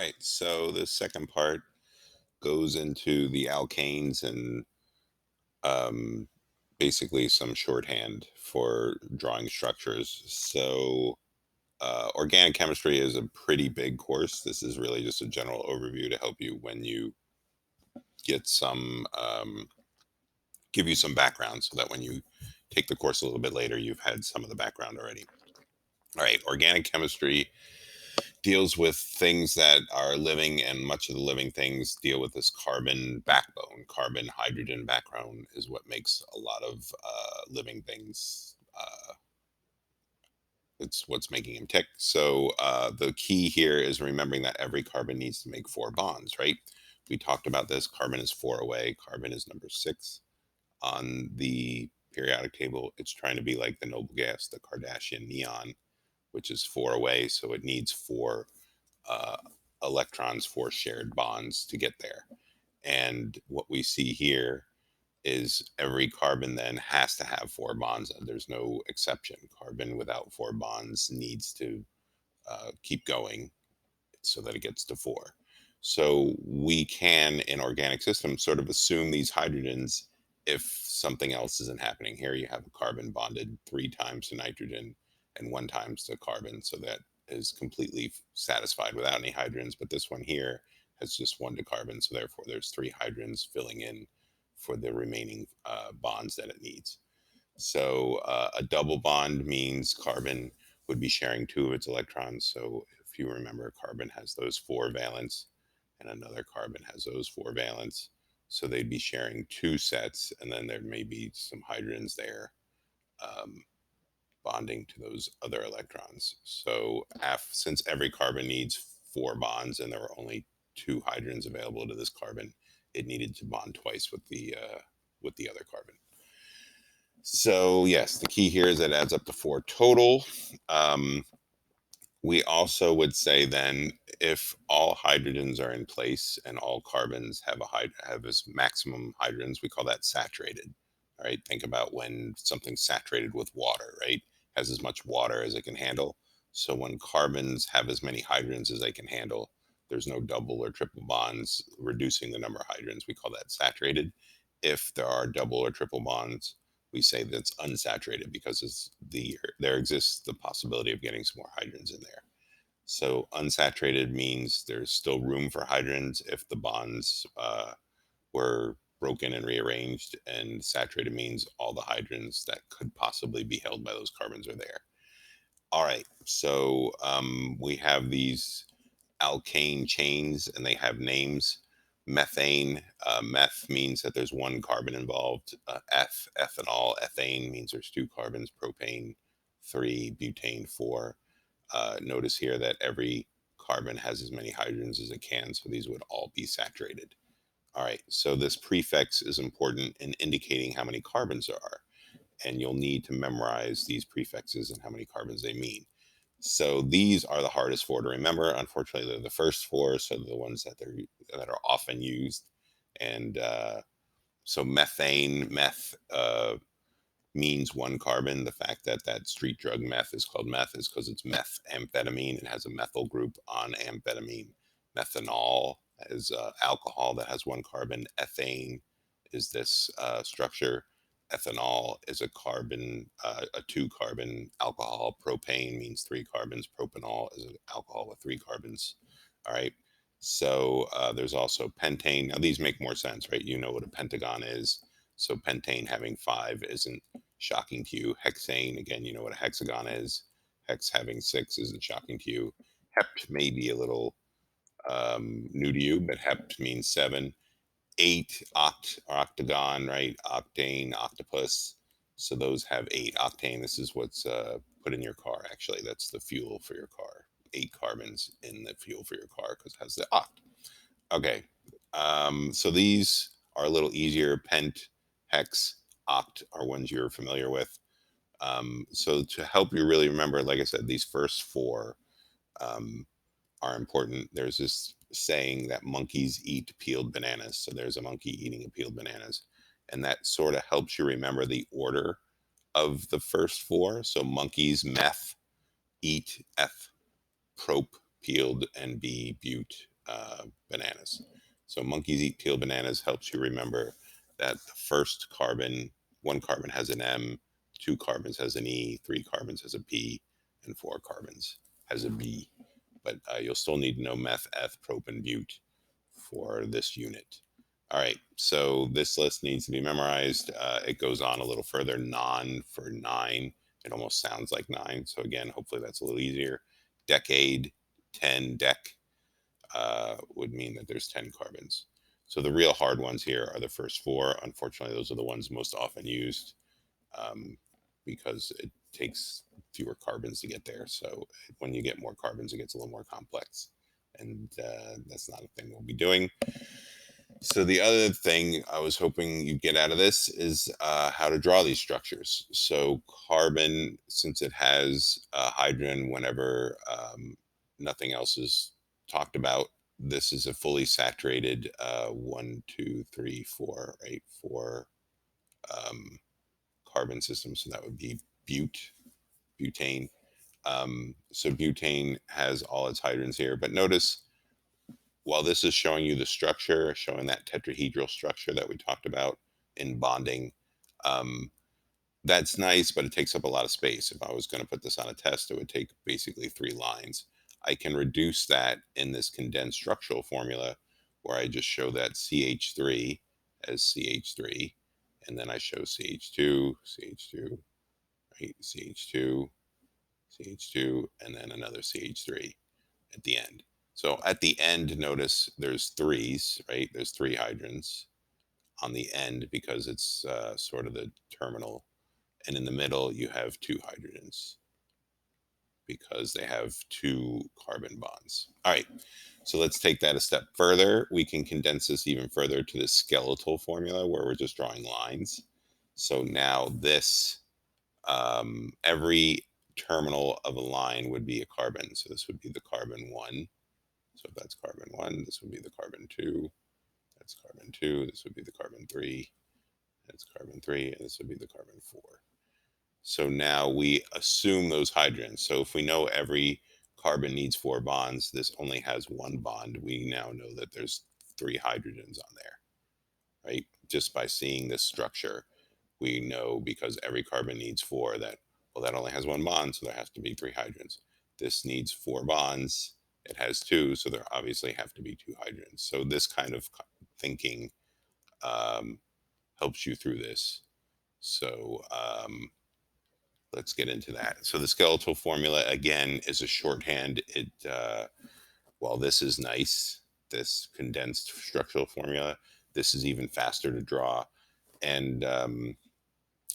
right, so the second part goes into the alkanes and um, basically some shorthand for drawing structures. So, organic chemistry is a pretty big course. This is really just a general overview to help you when you get give you some background so that when you take the course a little bit later, you've had some of the background already. All right, organic chemistry deals with things that are living, and much of the living things deal with this carbon backbone. Carbon hydrogen backbone is what makes a lot of living things. It's what's making them tick. So the key here is remembering that every carbon needs to make four bonds, right? We talked about this. Carbon is four away. Carbon is number six on the periodic table. It's trying to be like the noble gas, the Kardashian neon, which is four away. So it needs four uh, electrons, four shared bonds to get there. And what we see here is every carbon then has to have four bonds. There's no exception. Carbon without four bonds needs to keep going so that it gets to four. So we can, in organic systems, sort of assume these hydrogens if something else isn't happening. Here you have a carbon bonded three times to nitrogen and one times to carbon. So that is completely satisfied without any hydrogens. But this one here has just one to carbon. So therefore, there's three hydrogens filling in for the remaining bonds that it needs. So a double bond means carbon would be sharing two of its electrons. So if you remember, carbon has those four valence, and another carbon has those four valence. So they'd be sharing two sets, and then there may be some hydrogens there um, bonding to those other electrons. So since every carbon needs four bonds, and there were only two hydrogens available to this carbon, it needed to bond twice with the other carbon. So yes, the key here is that it adds up to four total. Um, we also would say then if all hydrogens are in place and all carbons have have this maximum hydrogens, we call that saturated. All right, think about when something's saturated with water, right? Has as much water as it can handle. So when carbons have as many hydrogens as they can handle, there's no double or triple bonds reducing the number of hydrogens. We call that saturated. If there are double or triple bonds, we say that's unsaturated because there exists the possibility of getting some more hydrogens in there. So unsaturated means there's still room for hydrogens if the bonds were broken and rearranged, and saturated means all the hydrogens that could possibly be held by those carbons are there. All right, so we have these alkane chains, and they have names. Methane, meth means that there's one carbon involved. Ethanol, ethane means there's two carbons. Propane, three. Butane, four. Notice here that every carbon has as many hydrogens as it can, so these would all be saturated. All right, so this prefix is important in indicating how many carbons there are, and you'll need to memorize these prefixes and how many carbons they mean. So these are the hardest four to remember. Unfortunately, they're the first four, so they're the ones that are often used. And so methane, meth means one carbon. The fact that that street drug meth is called meth is because it's methamphetamine. It has a methyl group on amphetamine. Methanol is alcohol that has one carbon. Ethane is this structure. Ethanol is a carbon, a two carbon alcohol. Propane means three carbons. Propanol is an alcohol with three carbons. All right. So there's also pentane. Now these make more sense, right? You know what a pentagon is. So pentane having five isn't shocking to you. Hexane, again, you know what a hexagon is. Hex having six isn't shocking to you. Hept may be a little new to you, but hept means seven. Eight, octagon, right? Octane, octopus. So those have eight. Octane, this is what's put in your car, actually. That's the fuel for your car. Eight carbons in the fuel for your car because it has the oct. Okay. So these are a little easier. Pent, hex, oct are ones you're familiar with. So to help you really remember, like I said, these first four um, are important. There's this saying that monkeys eat peeled bananas. So there's a monkey eating a peeled bananas. And that sort of helps you remember the order of the first four. So monkeys, meth, eat, eth, prop, peeled, and b, bute, bananas. So monkeys eat peeled bananas helps you remember that the first carbon, one carbon has an M, two carbons has an E, three carbons has a P, and four carbons has a B. But you'll still need to know meth, eth, prop, and bute for this unit. All right, so this list needs to be memorized. It goes on a little further. Non for nine. It almost sounds like nine. So again, hopefully that's a little easier. Decade, 10, dec would mean that there's 10 carbons. So the real hard ones here are the first four. Unfortunately, those are the ones most often used um, because it takes fewer carbons to get there. So when you get more carbons, it gets a little more complex. And that's not a thing we'll be doing. So the other thing I was hoping you'd get out of this is how to draw these structures. So carbon, since it has hydrogen whenever nothing else is talked about, this is a fully saturated one, two, three, four, right? Four um, carbon system. So that would be butane. So butane has all its hydrogens here, but notice while this is showing you the structure, showing that tetrahedral structure that we talked about in bonding, um, that's nice, but it takes up a lot of space. If I was going to put this on a test, it would take basically 3 lines. I can reduce that in this condensed structural formula where I just show that CH3 as CH3, and then I show CH2, CH2, right? CH2, CH2, and then another CH3 at the end. So at the end, notice there's threes, right? There's three hydrogens on the end because it's sort of the terminal. And in the middle, you have two hydrogens because they have two carbon bonds. All right, so let's take that a step further. We can condense this even further to the skeletal formula where we're just drawing lines. So now this, every terminal of a line would be a carbon. So this would be the carbon one. So if that's carbon one, this would be the carbon two. That's carbon two. This would be the carbon three. That's carbon three. And this would be the carbon four. So now we assume those hydrogens. So if we know every carbon needs 4 bonds, this only has 1 bond. We now know that there's 3 hydrogens on there, right? Just by seeing this structure, we know because every carbon needs 4 that, well, that only has 1 bond, so there has to be 3 hydrogens. This needs 4 bonds. It has 2, so there obviously have to be 2 hydrogens. So this kind of thinking um, helps you through this. So let's get into that. So the skeletal formula again is a shorthand. It while this is nice, this condensed structural formula, this is even faster to draw, and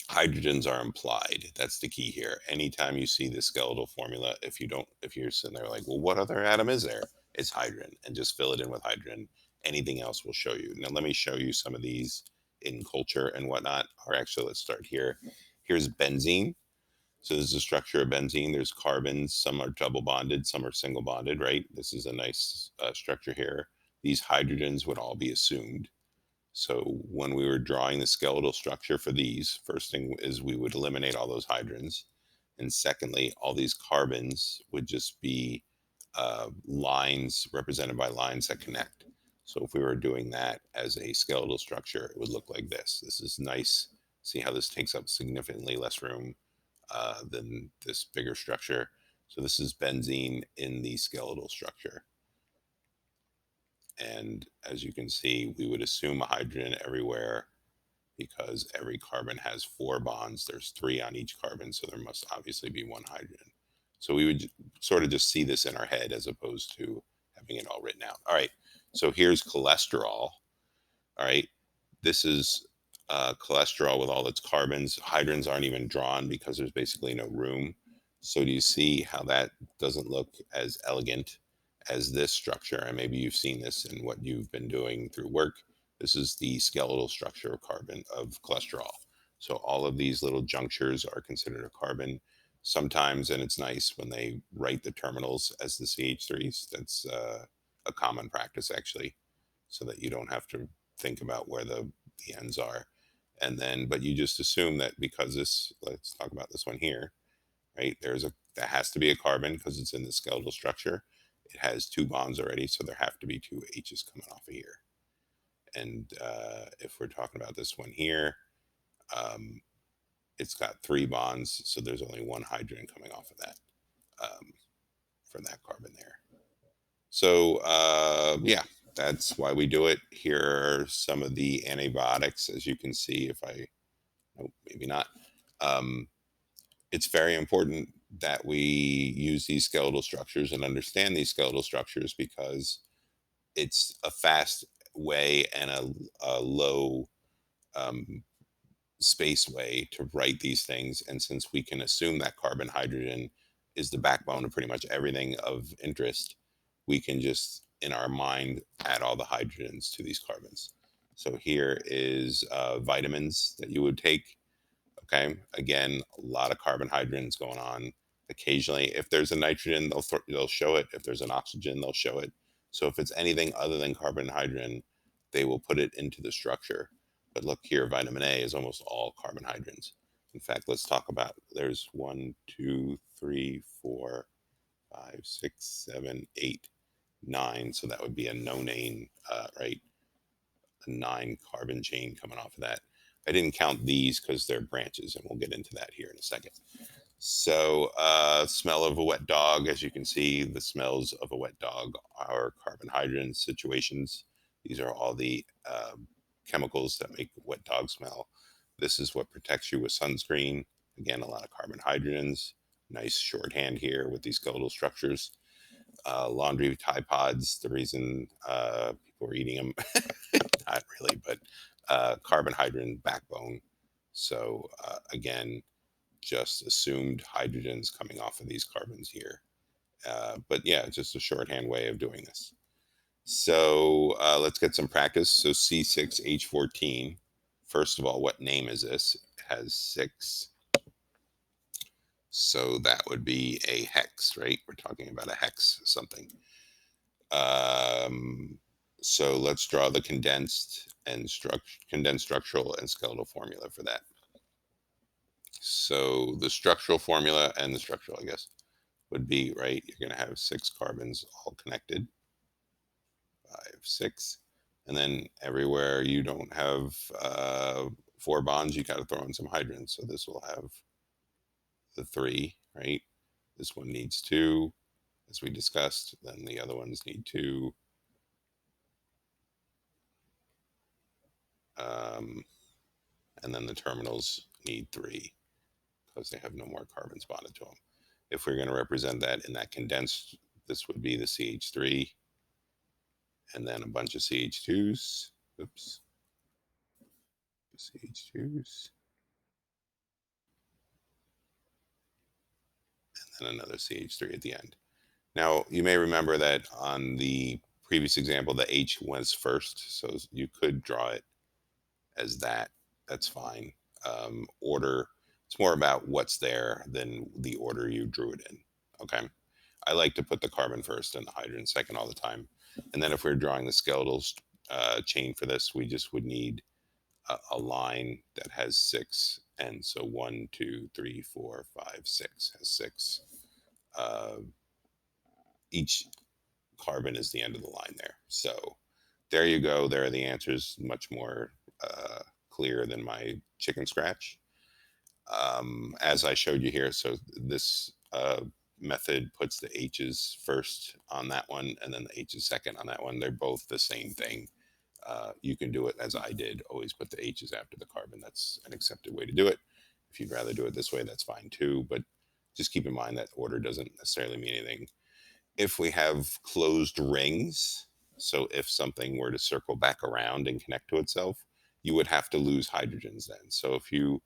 hydrogens are implied. That's the key here. Anytime you see the skeletal formula, if you don't, if you're sitting there like, well, what other atom is there? It's hydrogen, and just fill it in with hydrogen. Anything else will show you. Now let me show you some of these in culture and whatnot. Or actually, let's start here. Here's benzene. So this is the structure of benzene. There's carbons. Some are double bonded, some are single bonded, right? This is a nice structure here. These hydrogens would all be assumed. So when we were drawing the skeletal structure for these, first thing is we would eliminate all those hydrogens. And secondly, all these carbons would just be lines represented by lines that connect. So if we were doing that as a skeletal structure, it would look like this. This is nice. See how this takes up significantly less room than this bigger structure. So this is benzene in the skeletal structure. And as you can see, we would assume a hydrogen everywhere because every carbon has 4 bonds. There's 3 on each carbon, so there must obviously be 1 hydrogen. So we would sort of just see this in our head as opposed to having it all written out. All right, so here's cholesterol. All right, this is cholesterol with all its carbons. Hydrogens aren't even drawn because there's basically no room. So do you see how that doesn't look as elegant as this structure? And maybe you've seen this in what you've been doing through work. This is the skeletal structure of carbon of cholesterol. So all of these little junctures are considered a carbon. Sometimes, and it's nice when they write the terminals as the CH3s. That's a common practice actually, so that you don't have to think about where the ends are. And then, but you just assume that because this, let's talk about this one here, right? That has to be a carbon because it's in the skeletal structure. it has two bonds already, so there have to be two H's coming off of here. And if we're talking about this one here, um, it's got three bonds, so there's only one hydrogen coming off of that for that carbon there. So yeah, that's why we do it. Here are some of the antibiotics, as you can see. If I, nope, maybe not. Um, it's very important that we use these skeletal structures and understand these skeletal structures, because it's a fast way and a low um, space way to write these things. And since we can assume that carbon hydrogen is the backbone of pretty much everything of interest, we can just in our mind add all the hydrogens to these carbons. So here is vitamins that you would take. Okay, again, a lot of carbon hydrogens going on. Occasionally, if there's a nitrogen, they'll show it. If there's an oxygen, they'll show it. So if it's anything other than carbon and hydrogen, they will put it into the structure. But look here, vitamin A is almost all carbon hydrogens. In fact, let's talk about, there's 1, 2, 3, 4, 5, 6, 7, 8, 9. So that would be a nonane, right? A 9 carbon chain coming off of that. I didn't count these because they're branches, and we'll get into that here in a second. So, smell of a wet dog, as you can see, the smells of a wet dog are carbon hydrogen situations. These are all the chemicals that make wet dog smell. This is what protects you with sunscreen. Again, a lot of carbon hydrogens. Nice shorthand here with these skeletal structures. Laundry Tide Pods, the reason people are eating them, not really, but carbon hydrogen backbone. So again, just assumed hydrogens coming off of these carbons here. But yeah, just a shorthand way of doing this. So let's get some practice. So C6H14. First of all, what name is this? It has 6. So that would be a hex, right? We're talking about a hex something. Um, so let's draw the condensed structural and skeletal formula for that. So the structural formula and the structural, I guess, would be, right, you're going to have 6 carbons all connected, 5, 6. And then everywhere you don't have 4 bonds, you got to throw in some hydrogens. So this will have the 3, right? This one needs 2, as we discussed. Then the other ones need 2. And then the terminals need 3 because they have no more carbons bonded to them. If we're going to represent that in that condensed, this would be the CH3, and then a bunch of CH2s. Oops. CH2s. And then another CH3 at the end. Now, you may remember that on the previous example, the H was first, so you could draw it as that. That's fine. Order, it's more about what's there than the order you drew it in. Okay. I like to put the carbon first and the hydrogen second all the time. And then if we're drawing the skeletal chain for this, we just would need a line that has 6. And so 1, 2, 3, 4, 5, 6 has 6. Uh, each carbon is the end of the line there. So there you go. There are the answers, much more clear than my chicken scratch. As I showed you here, so this method puts the H's first on that one, and then the H's second on that one. They're both the same thing. You can do it as I did, always put the H's after the carbon. That's an accepted way to do it. If you'd rather do it this way, that's fine too. But just keep in mind that order doesn't necessarily mean anything. If we have closed rings, so if something were to circle back around and connect to itself, you would have to lose hydrogens then. So if you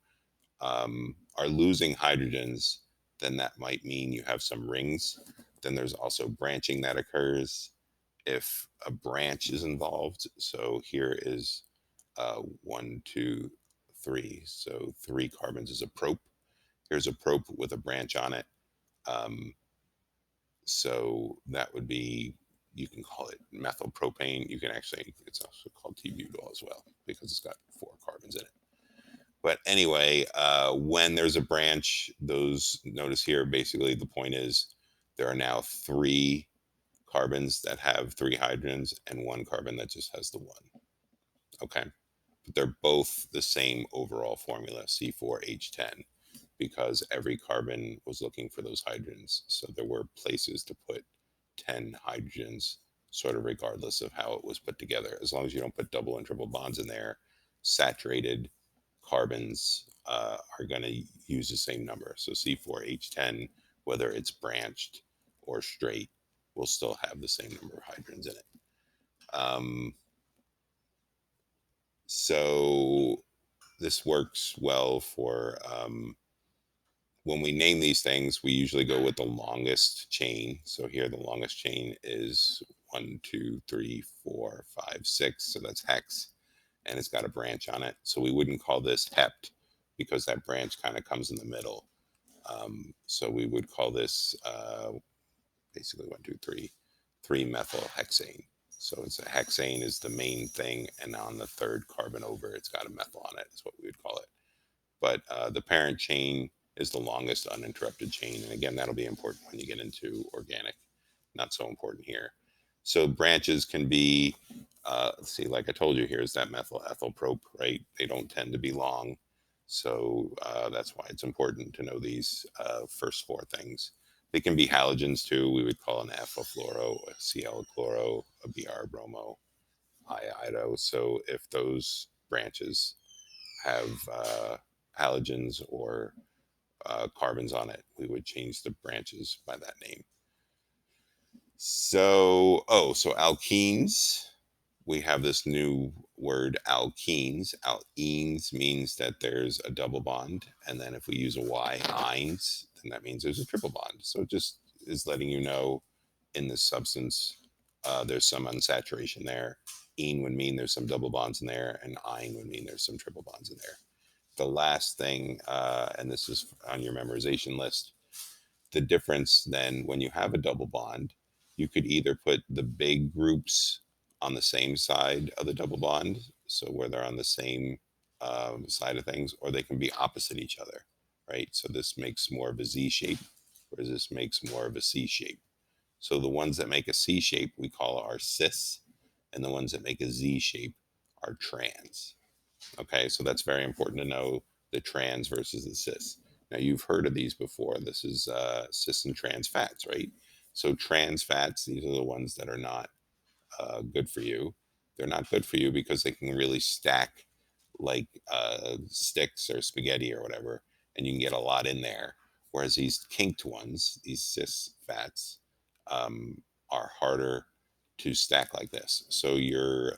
are losing hydrogens, then that might mean you have some rings. Then there's also branching that occurs if a branch is involved. So here is 1, 2, 3. So 3 carbons is a prop. Here's a prop with a branch on it. So that would be, you can call it methyl propane. You can actually, it's also called T-butyl as well because it's got 4 carbons in it. But anyway, when there's a branch, those, notice here, basically the point is there are now 3 carbons that have three hydrogens and one carbon that just has the one. Okay. But they're both the same overall formula, C4H10, because every carbon was looking for those hydrogens. So there were places to put 10 hydrogens, sort of regardless of how it was put together. As long as you don't put double and triple bonds in there, saturated carbons are going to use the same number. So C4H10, whether it's branched or straight, will still have the same number of hydrogens in it. So this works well for when we name these things, we usually go with the longest chain. So here, the longest chain is 1, 2, 3, 4, 5, 6. So that's hex, and it's got a branch on it. So we wouldn't call this hept because that branch kind of comes in the middle. So we would call this basically 1, 2, 3 methyl hexane. So it's a hexane is the main thing, and on the third carbon over, it's got a methyl on it. Is what we would call it. But the parent chain is the longest uninterrupted chain, and again, that'll be important when you get into organic. Not so important here. So branches can be, let's see, like I told you, here's that methyl ethyl prop, right? They don't tend to be long. So that's why it's important to know these first four things. They can be halogens too. We would call an F a fluoro, a Cl a chloro, a Br bromo, iido. So if those branches have halogens or carbons on it, we would change the branches by that name. So alkenes, we have this new word alkenes. Alkenes means that there's a double bond. And then if we use a Y, ines, then that means there's a triple bond. So it just is letting you know in this substance, there's some unsaturation there. Ene would mean there's some double bonds in there, and ine would mean there's some triple bonds in there. The last thing, and this is on your memorization list, the difference then when you have a double bond, you could either put the big groups on the same side of the double bond, so where they're on the same side of things, or they can be opposite each other, right? So this makes more of a Z shape, whereas this makes more of a C shape. So the ones that make a C shape we call our cis, and the ones that make a Z shape are trans. Okay, so that's very important to know the trans versus the cis. Now you've heard of these before. This is cis and trans fats, right? So trans fats, these are the ones that are not good for you. They're not good for you because they can really stack like sticks or spaghetti or whatever, and you can get a lot in there. Whereas these kinked ones, these cis fats, are harder to stack like this. So your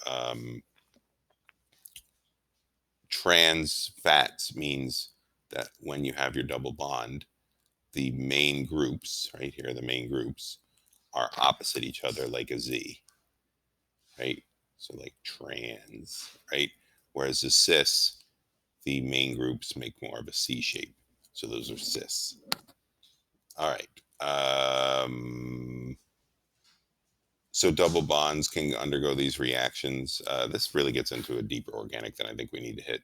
trans fats means that when you have your double bond, the main groups, right here, the main groups are opposite each other like a Z, right? So like trans, right? Whereas the cis, the main groups make more of a C shape. So those are cis. All right. So double bonds can undergo these reactions. This really gets into a deeper organic than I think we need to hit.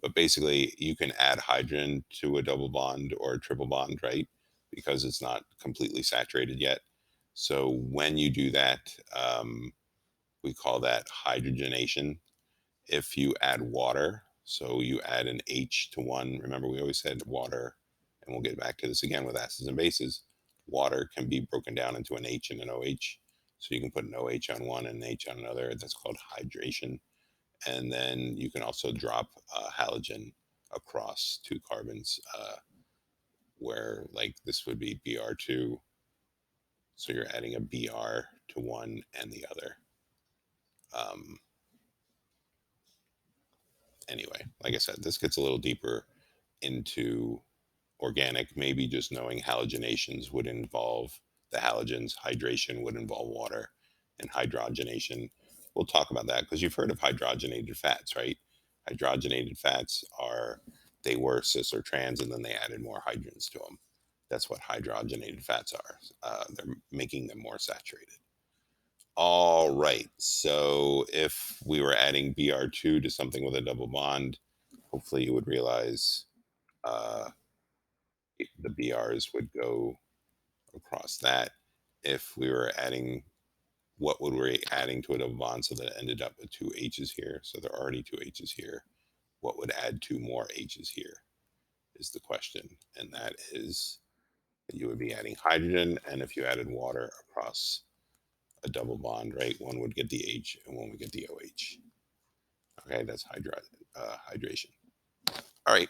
But basically, you can add hydrogen to a double bond or a triple bond, right? Because it's not completely saturated yet. So when you do that, we call that hydrogenation. If you add water, so you add an H to one, remember we always said water, and we'll get back to this again with acids and bases. Water can be broken down into an H and an OH. So you can put an OH on one and an H on another. That's called hydration. And then you can also drop a halogen across two carbons, where like this would be Br2. So you're adding a Br to one and the other. Um, anyway, like I said, this gets a little deeper into organic. Maybe just knowing halogenations would involve the halogens, hydration would involve water, and hydrogenation. We'll talk about that because you've heard of hydrogenated fats, right? Hydrogenated fats are, they were cis or trans and then they added more hydrogens to them. That's what hydrogenated fats are. They're making them more saturated. All right. So if we were adding Br2 to something with a double bond, hopefully you would realize uh, the BRs would go across that. If we were adding what would we be adding to a double bond so that it ended up with two H's here? So there are already two H's here. What would add two more H's here is the question. And that is that you would be adding hydrogen. And if you added water across a double bond, right, one would get the H and one would get the OH. Okay, that's hydration. All right.